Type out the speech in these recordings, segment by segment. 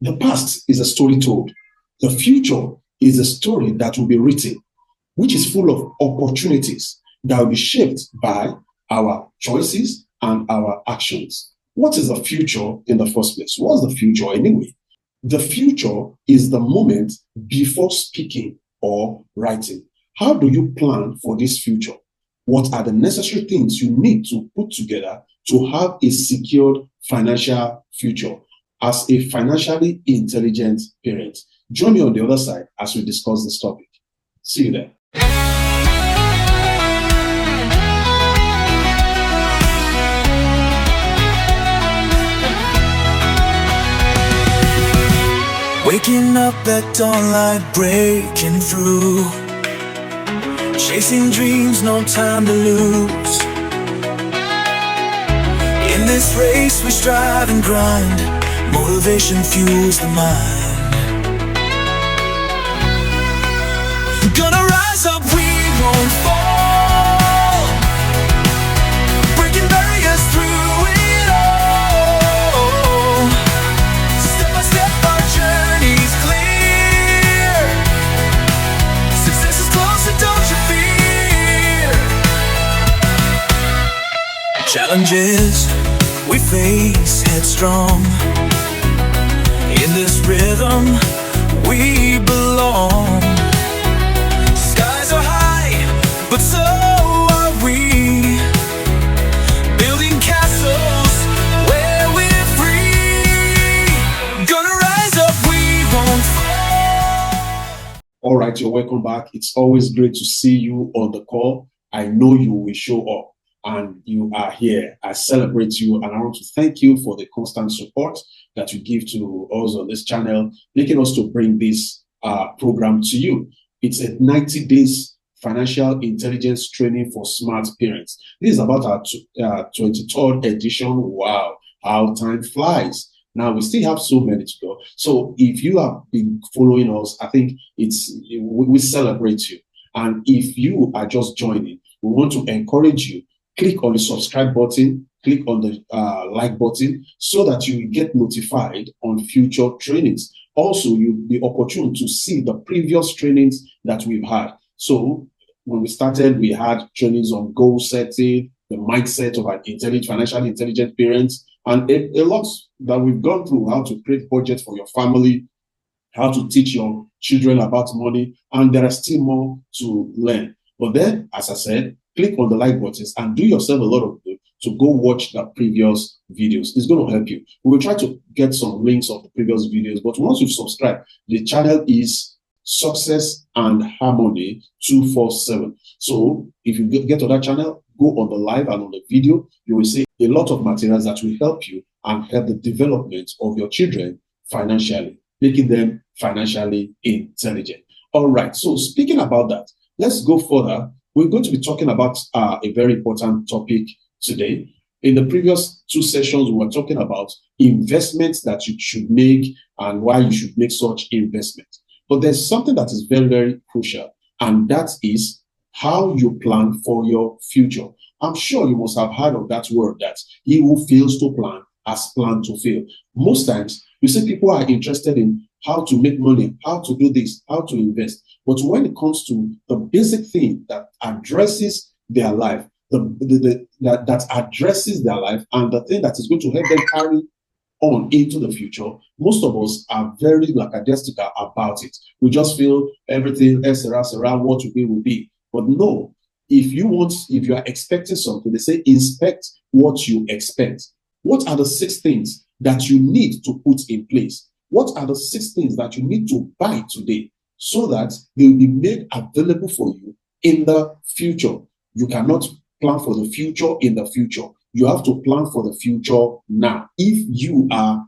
The past is a story told. The future is a story that will be written, which is full of opportunities that will be shaped by our choices and our actions. What is the future in the first place? What's the future anyway? The future is the moment before speaking or writing. How do you plan for this future? What are the necessary things you need to put together to have a secured financial future as a financially intelligent parent? Join me on the other side as we discuss this topic. See you there. Waking up that dawnlight, breaking through, chasing dreams, no time to lose. In this race we strive and grind, motivation fuels the mind. Gonna rise up, we won't fall, breaking barriers through it all. Step by step our journey's clear, success is closer, don't you fear. Challenges we face headstrong, in this rhythm we belong. Skies are high, but so are we, building castles where we're free. Gonna rise up, we won't fall. All right, you're welcome back. It's always great to see you on the call. I know you will show up and you are here. I celebrate you and I want to thank you for the constant support that you give to us on this channel, making us to bring this program to you. It's a 90 days financial intelligence training for smart parents. This is about our 23rd edition. Wow, how time flies. Now we still have so many to go. So if you have been following us, I think we celebrate you. And if you are just joining, we want to encourage you. Click on the subscribe button, click on the like button so that you will get notified on future trainings. Also, you'll be opportune to see the previous trainings that we've had. So when we started, we had trainings on goal setting, the mindset of an financially intelligent parents, and a lot that we've gone through, how to create budget for your family, how to teach your children about money, and there are still more to learn. But then, as I said, click on the like buttons and do yourself a lot of good to go watch the previous videos. It's going to help you. We will try to get some links of the previous videos, but once you've subscribed, the channel is Success and Harmony 247. So if you get to that channel, go on the live and on the video, you will see a lot of materials that will help you and help the development of your children financially, making them financially intelligent. All right. So speaking about that, let's go further. We're going to be talking about a very important topic today. In the previous two sessions, we were talking about investments that you should make and why you should make such investments. But there's something that is very, very crucial, and that is how you plan for your future. I'm sure you must have heard of that word, that he who fails to plan has planned to fail. Most times, you see people are interested in how to make money, how to do this, how to invest. But when it comes to the basic thing that addresses their life, that addresses their life and the thing that is going to help them carry on into the future, most of us are very lackadaisical about it. We just feel everything else around what will be. But no, if you are expecting something, they say inspect what you expect. What are the 6 things that you need to put in place? What are the 6 things that you need to buy today so that they will be made available for you in the future? You cannot plan for the future in the future. You have to plan for the future now. If you are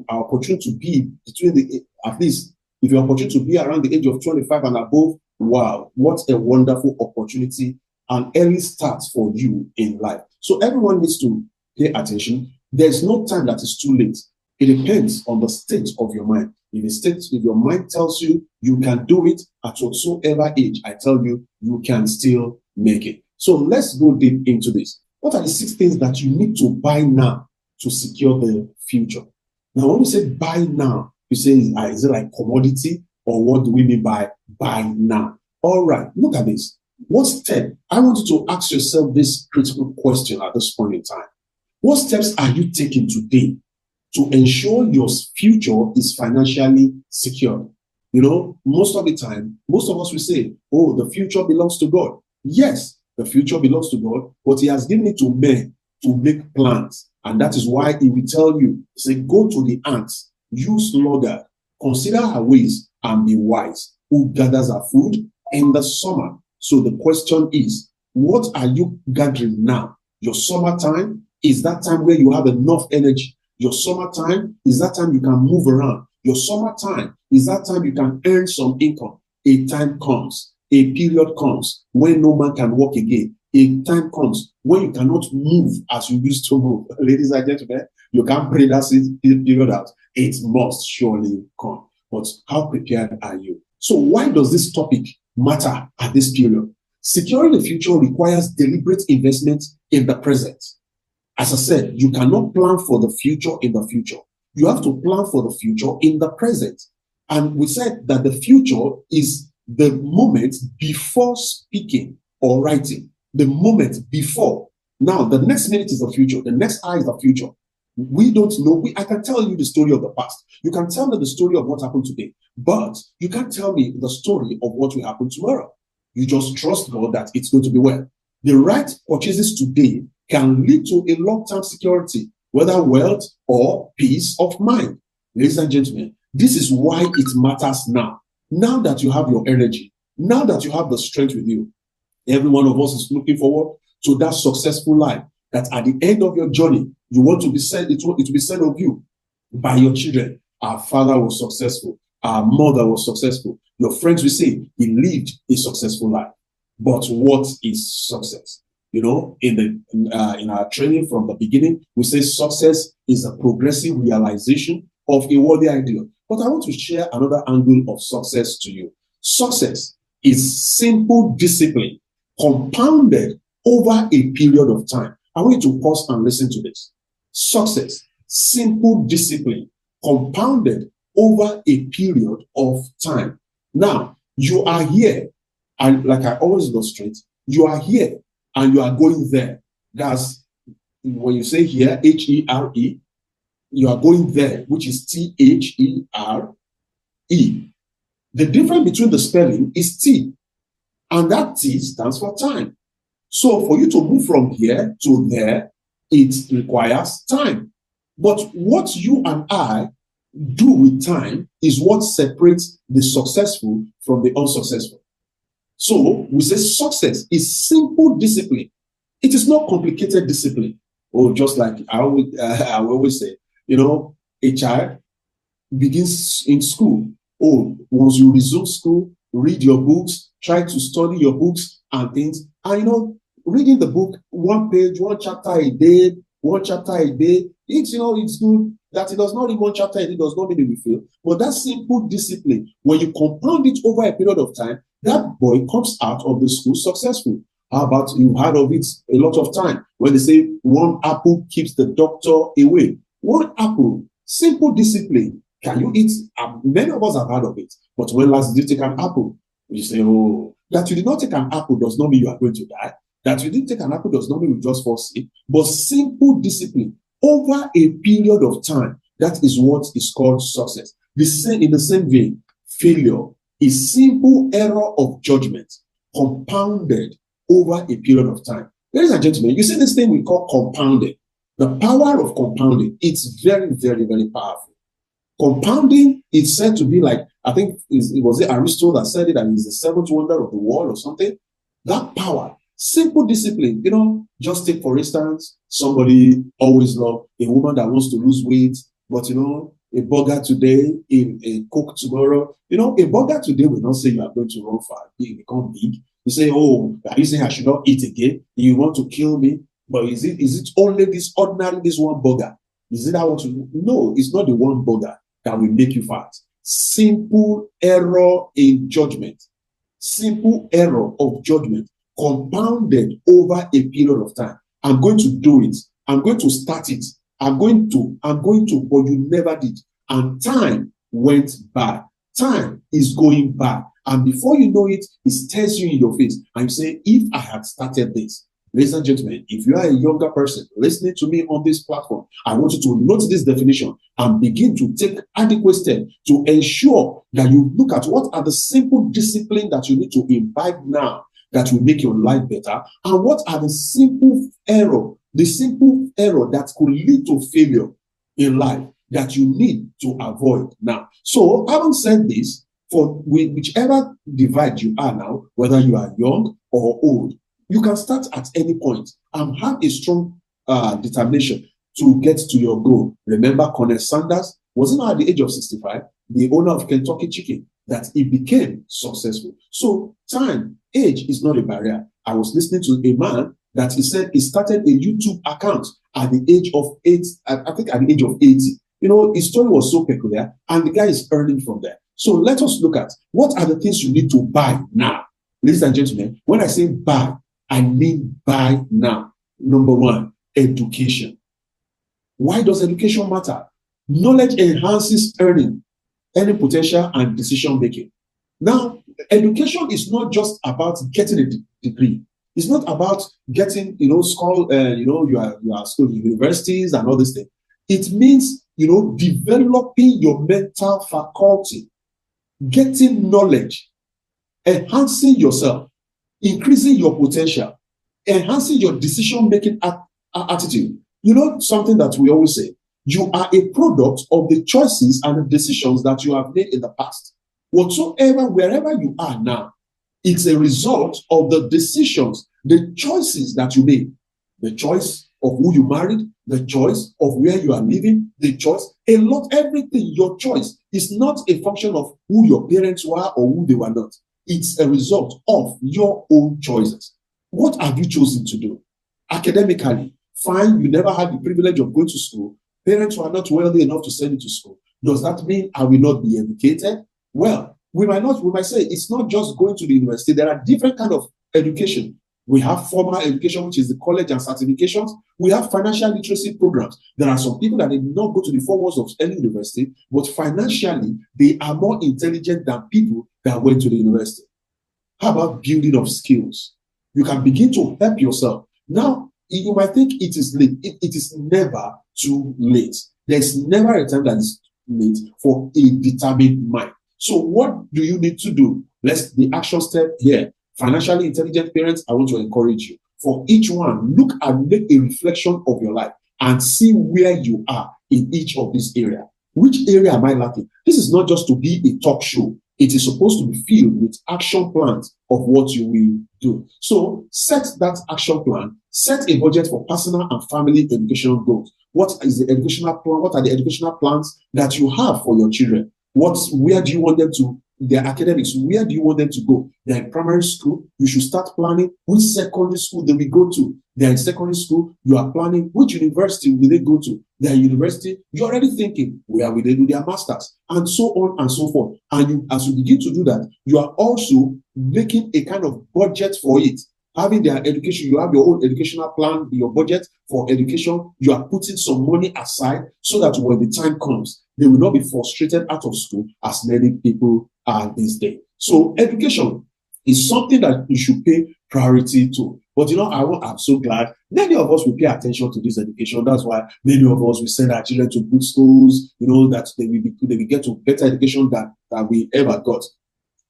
opportune to be if you're opportune to be around the age of 25 and above, wow, what a wonderful opportunity and early start for you in life. So everyone needs to pay attention. There's no time that is too late. It depends on the state of your mind. If your mind tells you you can do it at whatsoever age, I tell you, you can still make it. So let's go deep into this. What are the 6 things that you need to buy now to secure the future? Now, when we say buy now, You say, is it like commodity, or what do we mean by buy now? All right, look at this. What step? I want you to ask yourself this critical question at this point in time. What steps are you taking today to ensure your future is financially secure? You know, most of the time, most of us will say, oh, the future belongs to God. Yes, the future belongs to God, but He has given it to men to make plans. And that is why He will tell you, say, go to the ants, use logger, consider her ways, and be wise. Who gathers her food in the summer? So the question is, what are you gathering now? Your summertime is that time where you have enough energy. Your summertime is that time you can move around. Your summertime is that time you can earn some income. A time comes, a period comes when no man can walk again. A time comes when you cannot move as you used to move. Ladies and gentlemen, you can't pray that period out. It must surely come. But how prepared are you? So why does this topic matter at this period? Securing the future requires deliberate investment in the present. As I said, you cannot plan for the future in the future. You have to plan for the future in the present. And we said that the future is the moment before speaking or writing. The moment before. Now, the next minute is the future. The next hour is the future. We don't know. I can tell you the story of the past. You can tell me the story of what happened today. But you can't tell me the story of what will happen tomorrow. You just trust God that it's going to be well. The right purchases today can lead to a long-term security, whether wealth or peace of mind. Ladies and gentlemen, this is why it matters now. Now that you have your energy, now that you have the strength with you, every one of us is looking forward to that successful life, that at the end of your journey, you want to be said, it will be said of you by your children, our father was successful, our mother was successful. Your friends will say, he lived a successful life. But what is success? You know, in our training from the beginning, we say success is a progressive realization of a worthy ideal. But I want to share another angle of success to you. Success is simple discipline compounded over a period of time. I want you to pause and listen to this. Success, simple discipline compounded over a period of time. Now, you are here, and like I always illustrate, you are here and you are going there. That's when you say here, H-E-R-E, you are going there, which is T-H-E-R-E. The difference between the spelling is T, and that T stands for time. So for you to move from here to there, it requires time. But what you and I do with time is what separates the successful from the unsuccessful. So we say success is simple discipline. It is not complicated discipline. Or just like I always say, you know, a child begins in school. Oh, once you resume school, read your books, try to study your books and things. And you know, reading the book, one page, one chapter a day, it's, you know, it's good. That it does not read one chapter a day does not mean it will fail. But that simple discipline, when you compound it over a period of time, that boy comes out of the school successful. How about you heard of it a lot of time when they say one apple keeps the doctor away? One apple, simple discipline. Can you eat? Many of us have heard of it. But when last did you take an apple? You say, oh, that you did not take an apple does not mean you are going to die. That you didn't take an apple does not mean you just fall sick. But simple discipline over a period of time, that is what is called success. In the same vein, failure is simple error of judgment compounded over a period of time. Ladies and gentlemen, you see this thing we call compounding. The power of compounding, it's very, very, very powerful. Compounding is said to be like, I think it was Aristotle that said it, and it's the seventh wonder of the world or something. That power, simple discipline, you know, just take for instance, somebody always love a woman that wants to lose weight, but you know, a burger today, a Coke tomorrow. You know, a burger today will not say you are going to run far, you become big. You say, oh, are you saying I should not eat again? You want to kill me? But is it only this one burger? Is it I want to? No, it's not the one burger that will make you fat. Simple error in judgment. Simple error of judgment compounded over a period of time. I'm going to do it. I'm going to start it. I'm going to, but you never did. And time went by. Time is going by. And before you know it, it stares you in your face. And you say, if I had started this, ladies and gentlemen, if you are a younger person listening to me on this platform, I want you to note this definition and begin to take adequate steps to ensure that you look at what are the simple discipline that you need to imbibe now that will make your life better, and what are the simple error that could lead to failure in life that you need to avoid now. So, having said this, for whichever divide you are now, whether you are young or old, you can start at any point and have a strong determination to get to your goal. Remember, Colonel Sanders wasn't at the age of 65, the owner of Kentucky Chicken, that he became successful. So time, age is not a barrier. I was listening to a man that he said he started a YouTube account at the age of 8, I think at the age of 80. You know, his story was so peculiar, and the guy is earning from there. So let us look at what are the things you need to buy now. Ladies and gentlemen, when I say buy, I mean buy now. Number one, education. Why does education matter? Knowledge enhances earning potential and decision making. Now, education is not just about getting a degree. It's not about getting, school, you are still in universities and all this thing. It means, developing your mental faculty, getting knowledge, enhancing yourself, increasing your potential, enhancing your decision-making attitude. You know, something that we always say, you are a product of the choices and the decisions that you have made in the past. Whatsoever, wherever you are now, it's a result of the decisions, the choices that you made. The choice of who you married, the choice of where you are living, the choice, everything, your choice is not a function of who your parents were or who they were not. It's a result of your own choices. What have you chosen to do? Academically, fine, you never had the privilege of going to school. Parents were not wealthy enough to send you to school. Does that mean I will not be educated? Well, we might say it's not just going to the university. There are different kinds of education. We have formal education, which is the college and certifications. We have financial literacy programs. There are some people that did not go to the four walls of any university, but financially, they are more intelligent than people that went to the university. How about building of skills? You can begin to help yourself. Now, you might think it is late. It is never too late. There's never a time that is late for a determined mind. So what do you need to do? The action step here. Financially intelligent parents, I want to encourage you. For each one, look and make a reflection of your life and see where you are in each of these areas. Which area am I lacking? This is not just to be a talk show. It is supposed to be filled with action plans of what you will do. So set that action plan, set a budget for personal and family educational goals. What is the educational plan? What are the educational plans that you have for your children? Where do you want them to, their academics, where do you want them to go? They're in primary school, you should start planning which secondary school they will go to. They're in secondary school, you are planning which university will they go to. They're in university, you're already thinking where will they do their masters, and so on and so forth. And as you begin to do that, you are also making a kind of budget for it. Having their education, you have your own educational plan, your budget for education, you are putting some money aside so that when the time comes, they will not be frustrated out of school as many people are these days. So education is something that you should pay priority to. But I'm so glad many of us will pay attention to this education. That's why many of us will send our children to good schools, that they will get to better education than we ever got.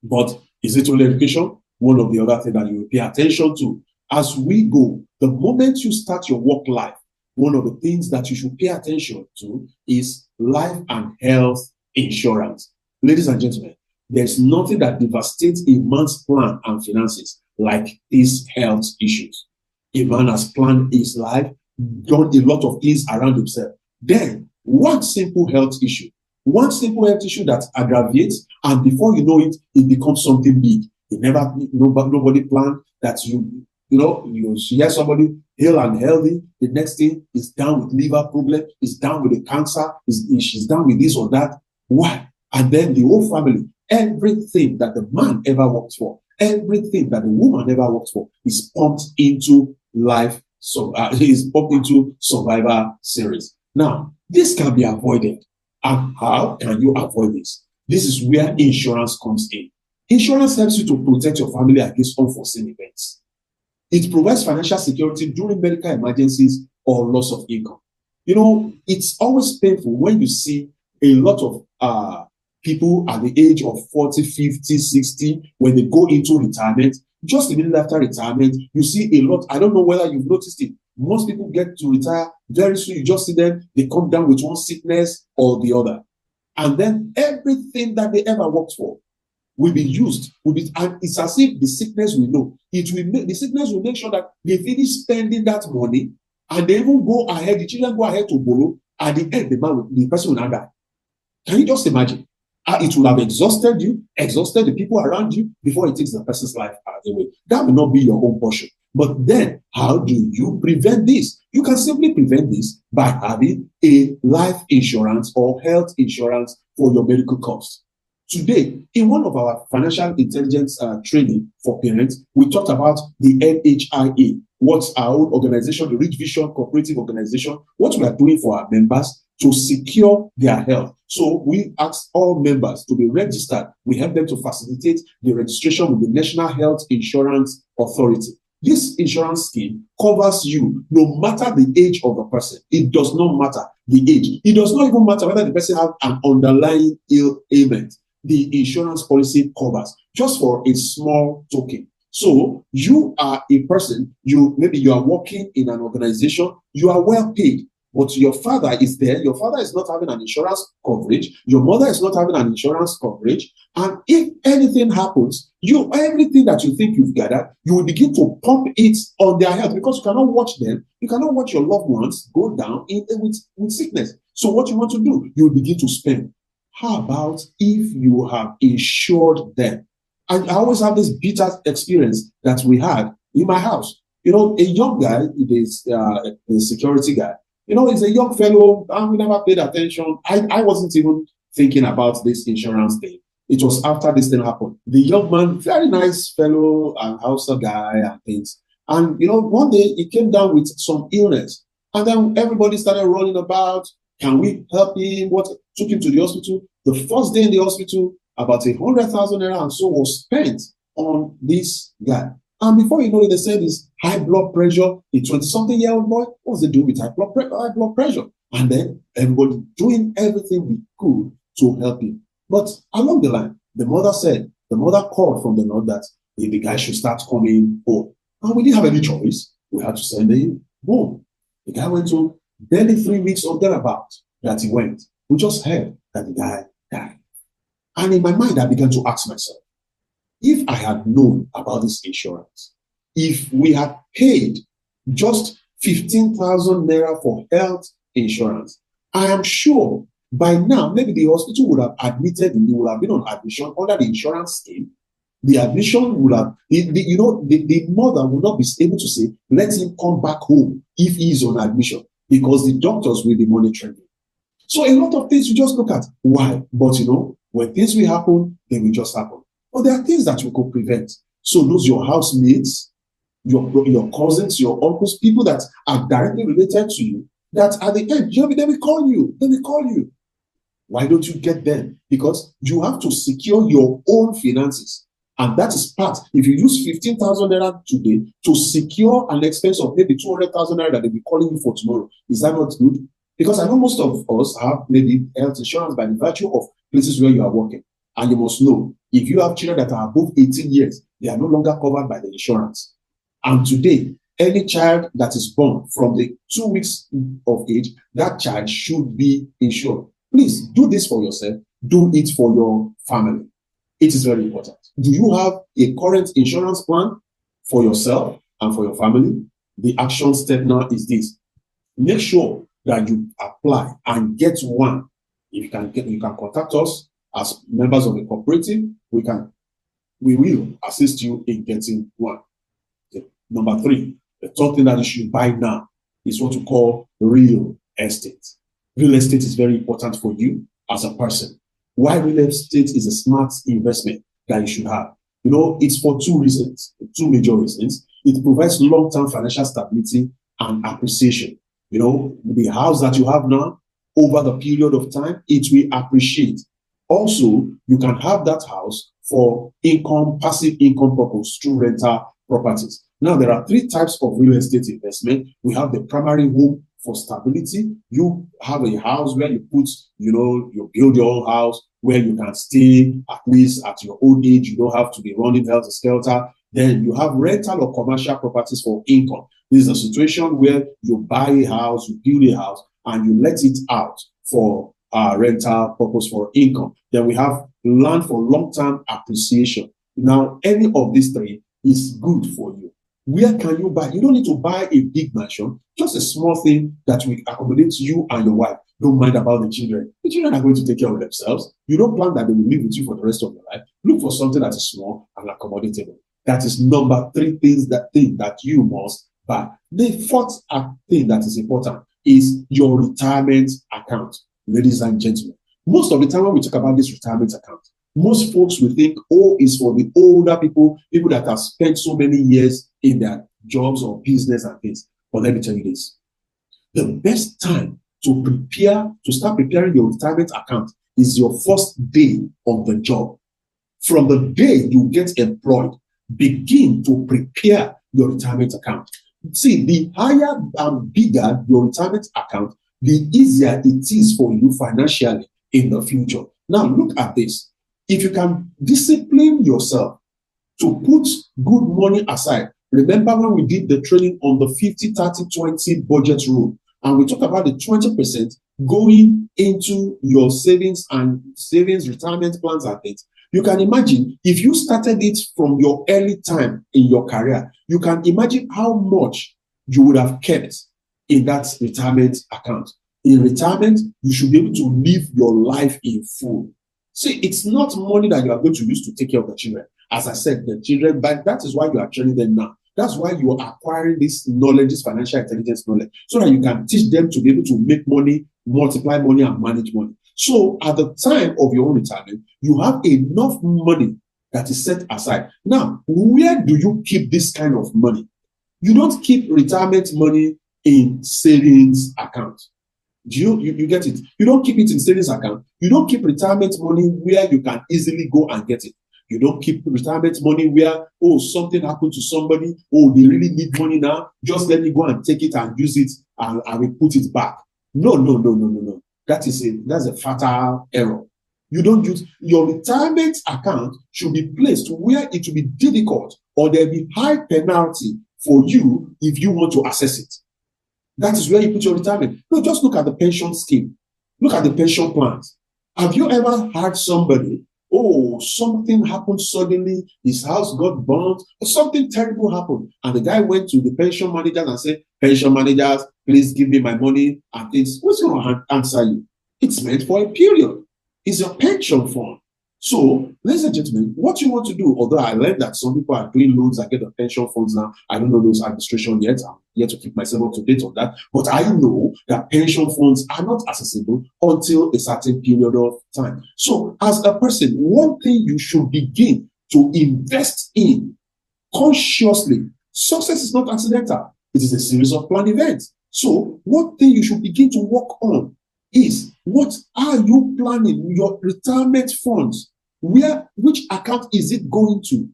But is it only education? One of the other things that you will pay attention to as we go, the moment you start your work life, one of the things that you should pay attention to is life and health insurance. Ladies and gentlemen, there's nothing that devastates a man's plan and finances like these health issues. A man has planned his life, done a lot of things around himself. Then, one simple health issue that aggravates, and before you know it, it becomes something big. Nobody planned that you hear somebody ill and healthy. The next thing is down with liver problem, is down with the cancer, she's down with this or that. Why? And then the whole family, everything that the man ever worked for, everything that the woman ever worked for is pumped into life. So is pumped into survivor series. Now, this can be avoided. And how can you avoid this? This is where insurance comes in. Insurance helps you to protect your family against unforeseen events. It provides financial security during medical emergencies or loss of income. You know, it's always painful when you see a lot of people at the age of 40, 50, 60, when they go into retirement. Just immediately after retirement, you see a lot. I don't know whether you've noticed it. Most people get to retire very soon. You just see them, they come down with one sickness or the other. And then everything that they ever worked for will be used, and it's as if the sickness will know. The sickness will make sure that they finish spending that money, and they even go ahead, the children go ahead to borrow. At the end, the person will not die. Can you just imagine? It will have exhausted you, exhausted the people around you before it takes the person's life away. That will not be your own portion. But then, how do you prevent this? You can simply prevent this by having a life insurance or health insurance for your medical costs. Today, in one of our financial intelligence training for parents, we talked about the NHIA, what's our own organization, the Rich Vision Cooperative Organization, what we are doing for our members to secure their health. So we ask all members to be registered. We help them to facilitate the registration with the National Health Insurance Authority. This insurance scheme covers you no matter the age of the person. It does not matter the age. It does not even matter whether the person has an underlying ailment. The insurance policy covers just for a small token. So you are a person, maybe you are working in an organization, you are well paid, but your father is there. Your father is not having an insurance coverage. Your mother is not having an insurance coverage. And if anything happens, everything that you think you've gathered, you will begin to pump it on their health, because you cannot watch them. You cannot watch your loved ones go down with sickness. So what you want to do, you will begin to spend. How about if you have insured them? And I always have this bitter experience that we had in my house. You know, a young guy, the security guy, you know, he's a young fellow, and we never paid attention. I wasn't even thinking about this insurance thing. It was after this thing happened. The young man, very nice fellow and Hausa guy and things. And, you know, one day he came down with some illness. And then everybody started running about. Can we help him? What took him to the hospital? The first day in the hospital, about 100,000 naira and so was spent on this guy. And before you know it, they said his high blood pressure, a 20-something-year-old boy, what was they doing with high blood pressure? And then everybody doing everything we could to help him. But along the line, the mother called from the north that the guy should start coming home. And we didn't have any choice. We had to send him home. The guy went home. Barely 3 weeks or thereabout that he went. We just heard that the guy died. And in my mind, I began to ask myself, if I had known about this insurance, if we had paid just 15,000 naira for health insurance, I am sure by now, maybe the hospital would have admitted him. He would have been on admission under the insurance scheme. The admission would have, the mother would not be able to say, let him come back home if he is on admission, because the doctors will be monitoring him. So a lot of things you just look at. Why? But when things will happen, they will just happen. But there are things that we could prevent. So those your housemates, your cousins, your uncles, people that are directly related to you, that at the end, they will call you. They will call you. Why don't you get them? Because you have to secure your own finances. And that is part. If you use 15,000 naira today to secure an expense of maybe 200,000 naira that they'll be calling you for tomorrow, is that not good? Because I know most of us have maybe health insurance by the virtue of places where you are working. And you must know, if you have children that are above 18 years, they are no longer covered by the insurance. And today, any child that is born from the 2 weeks of age, that child should be insured. Please do this for yourself. Do it for your family. It is very important. Do you have a current insurance plan for yourself and for your family? The action step now is this. Make sure that you apply and get one. If you can contact us as members of a cooperative. We will assist you in getting one. Okay. Number 3, the third thing that you should buy now is what we call real estate. Real estate is very important for you as a person. Why real estate is a smart investment that you should have? It's for 2 reasons, 2 major reasons. It provides long-term financial stability and appreciation. The house that you have now, over the period of time, it will appreciate. Also, you can have that house for income, passive income purpose through rental properties. Now, there are three types of real estate investment. We have the primary home for stability. You have a house where you put, you build your own house where you can stay at least at your old age. You don't have to be running helter skelter. Then you have rental or commercial properties for income. This is a situation where you buy a house, you build a house, and you let it out for rental purpose for income. Then we have land for long-term appreciation. Now, any of these three is good for you. Where can you buy? You don't need to buy a big mansion, just a small thing that will accommodate you and your wife. Don't mind about the children. The children are going to take care of themselves. You don't plan that they will live with you for the rest of your life. Look for something that is small and accommodatable. That is number three thing that you must buy. The fourth thing that is important is your retirement account, ladies and gentlemen. Most of the time when we talk about this retirement account, most folks will think, it's for the older people that have spent so many years in their jobs or business and things. But let me tell you this. The best time to start preparing your retirement account is your first day on the job. From the day you get employed, begin to prepare your retirement account. See, the higher and bigger your retirement account, the easier it is for you financially in the future. Now, look at this. If you can discipline yourself to put good money aside, remember when we did the training on the 50-30-20 budget rule, and we talked about the 20% going into your savings, retirement plans and things. You can imagine if you started it from your early time in your career, you can imagine how much you would have kept in that retirement account. In retirement, you should be able to live your life in full. See, it's not money that you are going to use to take care of the children. As I said, the children, but that is why you are training them now. That's why you are acquiring this knowledge, this financial intelligence knowledge, so that you can teach them to be able to make money, multiply money, and manage money. So at the time of your own retirement, you have enough money that is set aside. Now, where do you keep this kind of money? You don't keep retirement money in savings account. Do you get it? You don't keep it in savings account. You don't keep retirement money where you can easily go and get it. You don't keep retirement money where, something happened to somebody. They really need money now. Just let me go and take it and use it and I will put it back. No. That's a fatal error. You don't use your retirement account should be placed where it will be difficult or there will be high penalty for you if you want to access it. That is where you put your retirement. No, just look at the pension scheme. Look at the pension plans. Have you ever heard somebody, something happened suddenly, his house got burnt, or something terrible happened, and the guy went to the pension managers and said, pension managers, please give me my money and things. What's going to answer you? It's meant for a period. It's a pension fund. So, ladies and gentlemen, what you want to do, although I learned that some people are doing loans and get the pension funds now, I don't know those administration yet. I'm yet to keep myself up to date on that. But I know that pension funds are not accessible until a certain period of time. So, as a person, one thing you should begin to invest in consciously, success is not accidental. It is a series of planned events. So, one thing you should begin to work on is, what are you planning your retirement funds? Which account is it going to?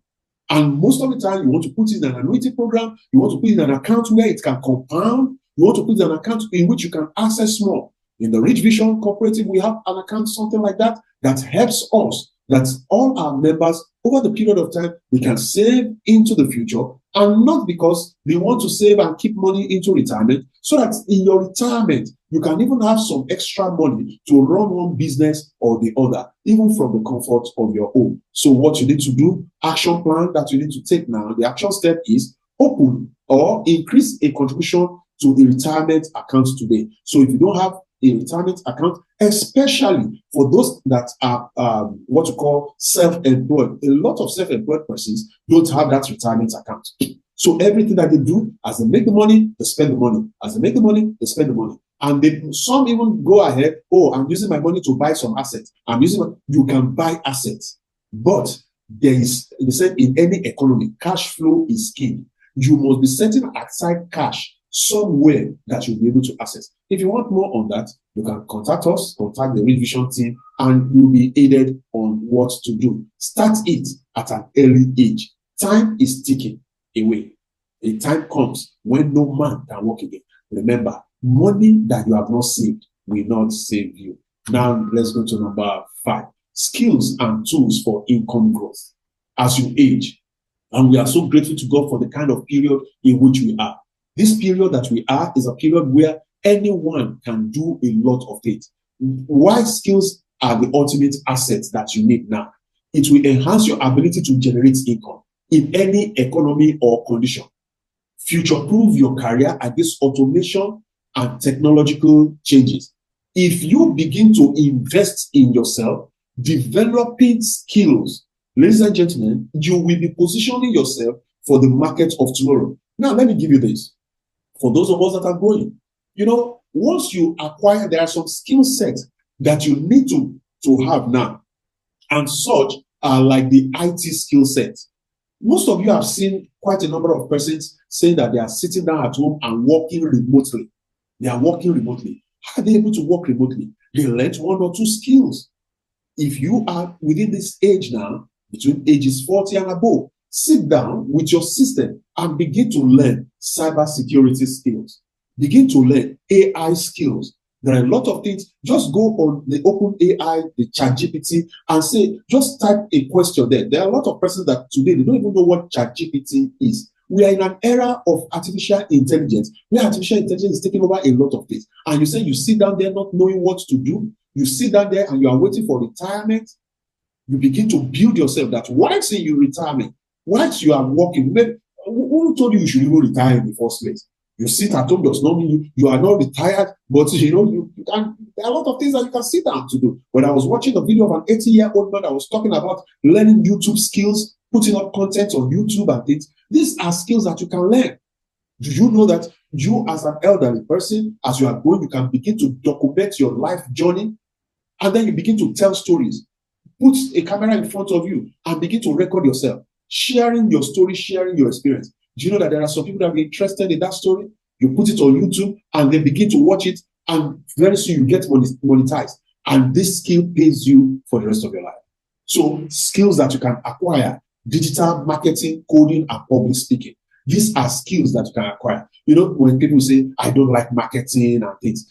And most of the time, you want to put it in an annuity program. You want to put it in an account where it can compound. You want to put it in an account in which you can access more. In the Rich Vision Cooperative, we have an account, something like that helps us, that all our members, over the period of time, they can save into the future, and not because they want to save and keep money into retirement, so that in your retirement, you can even have some extra money to run one business or the other, even from the comfort of your home. So what you need to do, action plan that you need to take now, the action step is open or increase a contribution to the retirement account today. So if you don't have a retirement account, especially for those that are what you call self-employed, a lot of self-employed persons don't have that retirement account. So everything that they do, as they make the money, they spend the money. As they make the money, they spend the money. And some even go ahead, I'm using my money to buy some assets. You can buy assets. But they said in any economy, cash flow is king. You must be setting aside cash somewhere that you'll be able to access. If you want more on that, you can contact us, contact the Reach Vision team, and you'll be aided on what to do. Start it at an early age. Time is ticking away. A time comes when no man can walk again. Remember, money that you have not saved will not save you. Now, let's go to number 5. Skills and tools for income growth. As you age, and we are so grateful to God for the kind of period in which we are. This period that we are is a period where anyone can do a lot of things. Why skills are the ultimate assets that you need now? It will enhance your ability to generate income in any economy or condition. Future-proof your career against automation and technological changes. If you begin to invest in yourself, developing skills, ladies and gentlemen, you will be positioning yourself for the market of tomorrow. Now, let me give you this. For those of us that are growing, once you acquire, there are some skill sets that you need to have now. And such are like the IT skill sets. Most of you have seen quite a number of persons saying that they are sitting down at home and working remotely. They are working remotely. How are they able to work remotely? They learned 1 or 2 skills. If you are within this age now, between ages 40 and above, sit down with your system and begin to learn cybersecurity skills. Begin to learn AI skills. There are a lot of things. Just go on the Open AI, the ChatGPT, and say, just type a question there. There are a lot of persons that today, they don't even know what ChatGPT is. We are in an era of artificial intelligence, where artificial intelligence is taking over a lot of things. And you say you sit down there not knowing what to do. You sit down there and you are waiting for retirement. You begin to build yourself that once in your retirement, once you are working, who told you should even retire in the first place? You sit at home does not mean you are not retired, but you can. There are a lot of things that you can sit down to do. When I was watching a video of an 80-year-old man, I was talking about learning YouTube skills, putting up content on YouTube and things. These are skills that you can learn. Do you know that you, as an elderly person, as you are growing, you can begin to document your life journey, and then you begin to tell stories. Put a camera in front of you and begin to record yourself, sharing your story, sharing your experience. Do you know that there are some people that are interested in that story? You put it on YouTube and they begin to watch it, and very soon you get monetized. And this skill pays you for the rest of your life. So skills that you can acquire: digital marketing, coding, and public speaking. These are skills that you can acquire. When people say, I don't like marketing and things,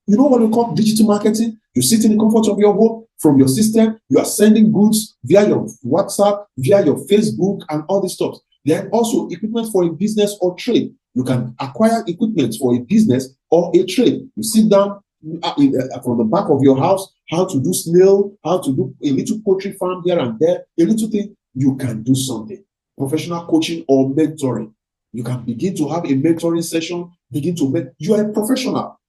you know what we call digital marketing? You sit in the comfort of your home, from your system, you are sending goods via your WhatsApp, via your Facebook, and all this stuff. Then also equipment for a business or trade. You can acquire equipment for a business or a trade. You sit down from the back of your house, how to do snail, how to do a little poultry farm here and there, a little thing. You can do something. Professional coaching or mentoring. You can begin to have a mentoring session, you are a professional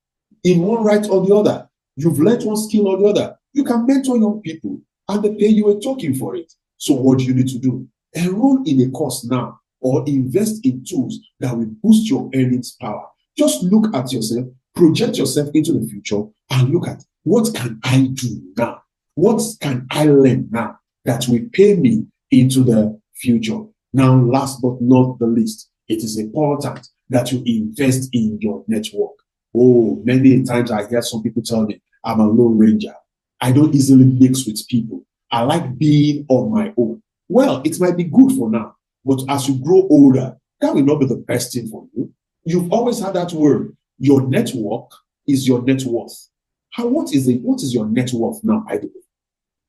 in one right or the other. You've learned one skill or the other. You can mentor young people and they pay you a token for it. So what do you need to do? Enroll in a course now, or invest in tools that will boost your earnings power. Just look at yourself, project yourself into the future, and look at, what can I do now? What can I learn now that will pay me into the future? Now, last but not the least, it is important that you invest in your network. Oh, many times I hear some people tell me, I'm a lone ranger. I don't easily mix with people. I like being on my own. Well, it might be good for now, but as you grow older, that will not be the best thing for you. You've always had that word. Your network is your net worth. What is your net worth now, by the way?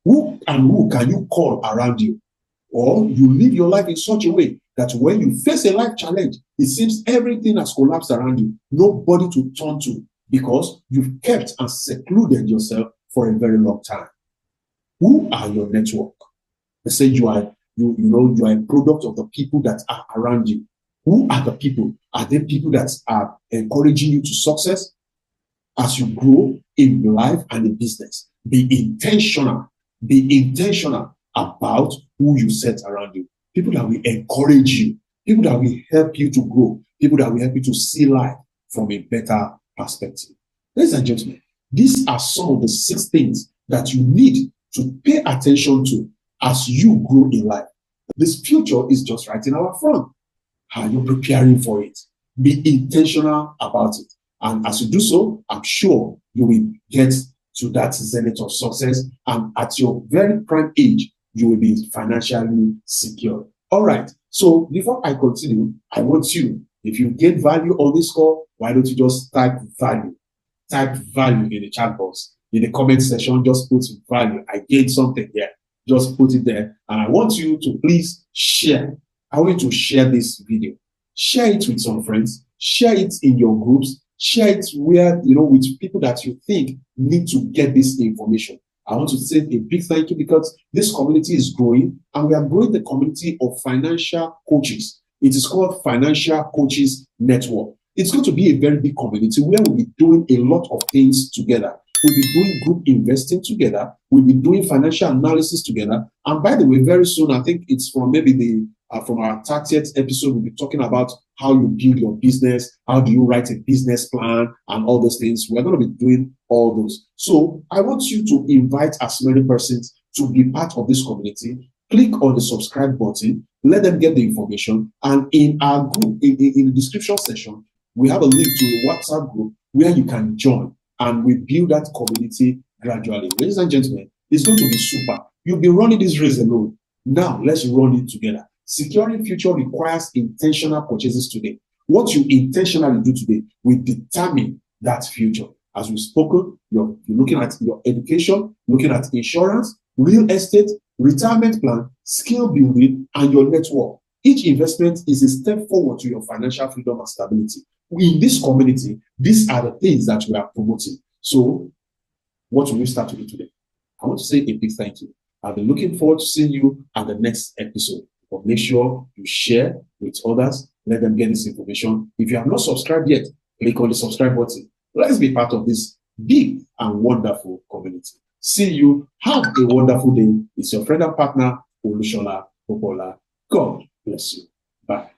Who can you call around you? Or you live your life in such a way that when you face a life challenge, it seems everything has collapsed around you. Nobody to turn to, because you've kept and secluded yourself for a very long time. Who are your network? They say you are a product of the people that are around you. Who are the people? Are they people that are encouraging you to success as you grow in life and in business? Be intentional. Be intentional about who you set around you. People that will encourage you. People that will help you to grow. People that will help you to see life from a better perspective. Ladies and gentlemen, these are some of the 6 things that you need to pay attention to as you grow in life. This future is just right in our front. Are you preparing for it? Be intentional about it. And as you do so, I'm sure you will get to that zenith of success. And at your very prime age, you will be financially secure. All right. So before I continue, I want you, if you get value on this call, why don't you just type value? Type value in the chat box. In the comment section, just put value. I gained something here. Just put it there. And I want you to please share. I want you to share this video. Share it with some friends. Share it in your groups. Share it where, with people that you think need to get this information. I want to say a big thank you because this community is growing and we are growing the community of financial coaches. It is called Financial Coaches Network. It's going to be a very big community where we'll be doing a lot of things together. We'll be doing group investing together. We'll be doing financial analysis together. And by the way, very soon, I think it's from maybe from our 30th episode, we'll be talking about how you build your business, how do you write a business plan, and all those things. We're going to be doing all those. So I want you to invite as many persons to be part of this community. Click on the subscribe button, let them get the information. And in our group, in the description section, we have a link to a WhatsApp group where you can join. And we build that community gradually. Ladies and gentlemen, it's going to be super. You'll be running this race alone. Now, let's run it together. Securing future requires intentional purchases today. What you intentionally do today will determine that future. As we've spoken, you're looking at your education, looking at insurance, real estate, retirement plan, skill building, and your network. Each investment is a step forward to your financial freedom and stability. In this community, these are the things that we are promoting. So, what will we start to do today? I want to say a big thank you. I'll be looking forward to seeing you at the next episode. But make sure you share with others. Let them get this information. If you have not subscribed yet, click on the subscribe button. Let's be part of this big and wonderful community. See you. Have a wonderful day. It's your friend and partner, Olushola Popola. God bless you. Bye.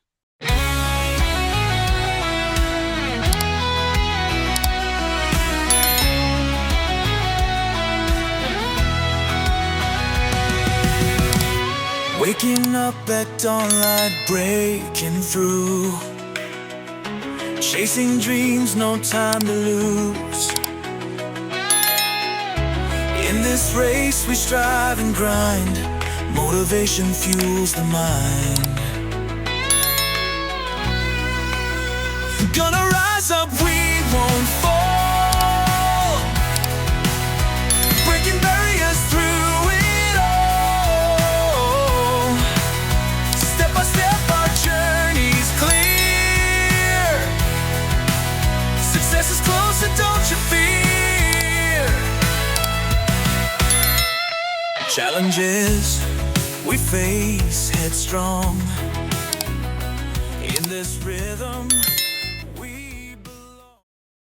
Waking up at dawnlight, breaking through, chasing dreams, no time to lose. In this race we strive and grind, motivation fuels the mind. Gonna rise up, we won't fall, breaking barriers through it all. Step by step our journey's clear, success is closer, don't you fear. Challenges we face headstrong, in this rhythm